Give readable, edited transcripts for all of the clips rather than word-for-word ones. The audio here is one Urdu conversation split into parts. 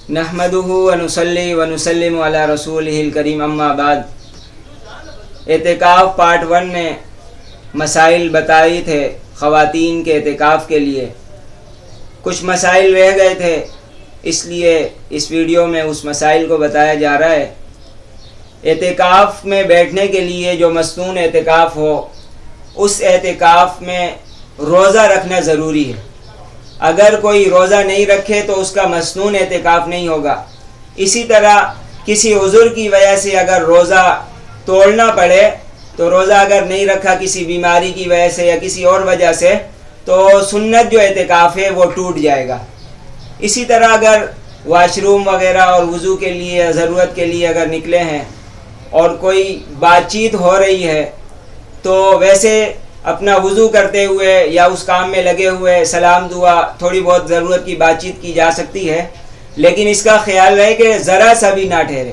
نحمدہ ونصلی ونسلم علی رسولہ الکریم اما بعد۔ اعتکاف پارٹ 1 میں مسائل بتائی تھے خواتین کے اعتکاف کے لیے، کچھ مسائل رہ گئے تھے، اس لیے اس ویڈیو میں اس مسائل کو بتایا جا رہا ہے۔ اعتکاف میں بیٹھنے کے لیے جو مسنون اعتکاف ہو، اس اعتکاف میں روزہ رکھنا ضروری ہے۔ اگر کوئی روزہ نہیں رکھے تو اس کا مسنون اعتکاف نہیں ہوگا۔ اسی طرح کسی عذر کی وجہ سے اگر روزہ توڑنا پڑے تو روزہ اگر نہیں رکھا کسی بیماری کی وجہ سے یا کسی اور وجہ سے، تو سنت جو اعتکاف ہے وہ ٹوٹ جائے گا۔ اسی طرح اگر واش روم وغیرہ اور وضو کے لیے ضرورت کے لیے اگر نکلے ہیں اور کوئی بات چیت ہو رہی ہے تو ویسے اپنا وضو کرتے ہوئے یا اس کام میں لگے ہوئے سلام دعا تھوڑی بہت ضرورت کی بات چیت کی جا سکتی ہے، لیکن اس کا خیال رہے کہ ذرا سا بھی نہ ٹھہرے،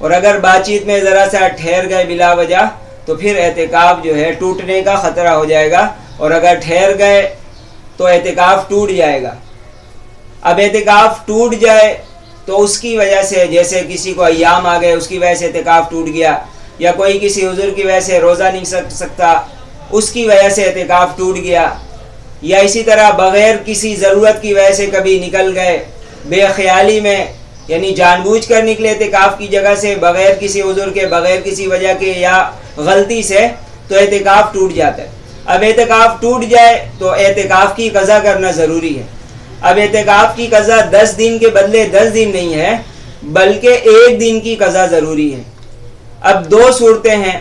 اور اگر بات چیت میں ذرا سا ٹھہر گئے بلا وجہ تو پھر اعتکاف جو ہے ٹوٹنے کا خطرہ ہو جائے گا، اور اگر ٹھہر گئے تو اعتکاف ٹوٹ جائے گا۔ اب اعتکاف ٹوٹ جائے تو اس کی وجہ سے، جیسے کسی کو ایام آ گئے اس کی وجہ سے اعتکاف ٹوٹ گیا، یا کوئی کسی عذر کی وجہ سے روزہ نہیں سکتا اس کی وجہ سے اعتکاف ٹوٹ گیا، یا اسی طرح بغیر کسی ضرورت کی وجہ سے کبھی نکل گئے بے خیالی میں، یعنی جان بوجھ کر نکلے اعتکاف کی جگہ سے بغیر کسی عذر کے، بغیر کسی وجہ کے یا غلطی سے، تو اعتکاف ٹوٹ جاتا ہے۔ اب اعتکاف ٹوٹ جائے تو اعتکاف کی قضا کرنا ضروری ہے۔ اب اعتکاف کی قضا 10 دن کے بدلے 10 دن نہیں ہے، بلکہ 1 دن کی قضا ضروری ہے۔ اب 2 صورتیں ہیں،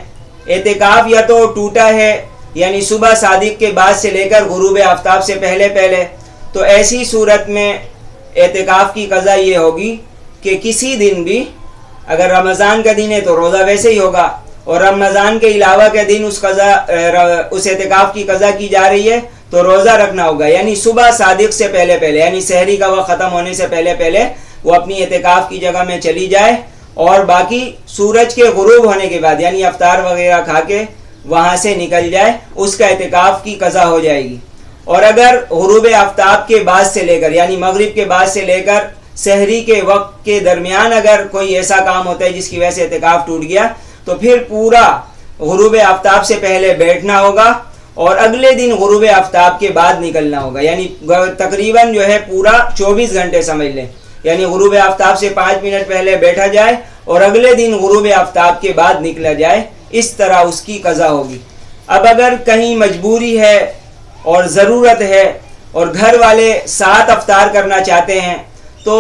اعتکاف یا تو ٹوٹا ہے یعنی صبح صادق کے بعد سے لے کر غروب آفتاب سے پہلے، تو ایسی صورت میں اعتکاف کی قضا یہ ہوگی کہ کسی دن بھی، اگر رمضان کا دن ہے تو روزہ ویسے ہی ہوگا، اور رمضان کے علاوہ کے دن اس اعتکاف کی قضا کی جا رہی ہے تو روزہ رکھنا ہوگا، یعنی صبح صادق سے پہلے یعنی سحری کا وقت ختم ہونے سے پہلے وہ اپنی اعتکاف کی جگہ میں چلی جائے، اور باقی سورج کے غروب ہونے کے بعد یعنی افطار وغیرہ کھا کے وہاں سے نکل جائے، اس کا اعتکاف کی قضا ہو جائے گی۔ اور اگر غروب آفتاب کے بعد سے لے کر یعنی مغرب کے بعد سے لے کر سحری کے وقت کے درمیان اگر کوئی ایسا کام ہوتا ہے جس کی وجہ سے اعتکاف ٹوٹ گیا، تو پھر پورا غروب آفتاب سے پہلے بیٹھنا ہوگا اور اگلے دن غروب آفتاب کے بعد نکلنا ہوگا، یعنی تقریباً جو ہے پورا 24 گھنٹے سمجھ لیں، یعنی غروب آفتاب سے 5 منٹ پہلے بیٹھا جائے اور اگلے دن غروب آفتاب کے بعد نکلا جائے، اس طرح اس کی قضا ہوگی۔ اب اگر کہیں مجبوری ہے اور ضرورت ہے اور گھر والے ساتھ افطار کرنا چاہتے ہیں تو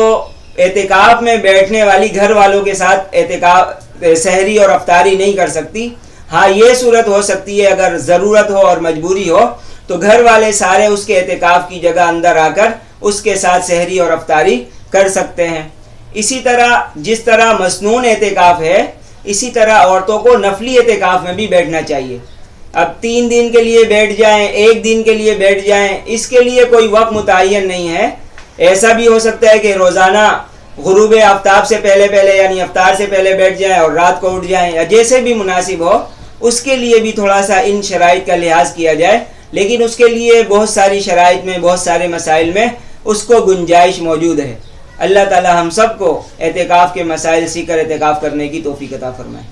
اعتکاف میں بیٹھنے والی گھر والوں کے ساتھ اعتکاف سحری اور افطاری نہیں کر سکتی۔ ہاں، یہ صورت ہو سکتی ہے اگر ضرورت ہو اور مجبوری ہو تو گھر والے سارے اس کے اعتکاف کی جگہ اندر آ کر اس کے ساتھ سحری اور افطاری کر سکتے ہیں۔ اسی طرح جس طرح مسنون اعتکاف ہے، اسی طرح عورتوں کو نفلی اعتکاف میں بھی بیٹھنا چاہیے۔ اب 3 دن کے لیے بیٹھ جائیں، 1 دن کے لیے بیٹھ جائیں، اس کے لیے کوئی وقت متعین نہیں ہے۔ ایسا بھی ہو سکتا ہے کہ روزانہ غروب آفتاب سے پہلے یعنی افطار سے پہلے بیٹھ جائیں اور رات کو اٹھ جائیں، یا جیسے بھی مناسب ہو، اس کے لیے بھی تھوڑا سا ان شرائط کا لحاظ کیا جائے، لیکن اس کے لیے بہت ساری شرائط میں، بہت سارے مسائل میں اس کو گنجائش موجود ہے۔ اللہ تعالی ہم سب کو اعتکاف کے مسائل سیکھ کر اعتکاف کرنے کی توفیق عطا فرمائے۔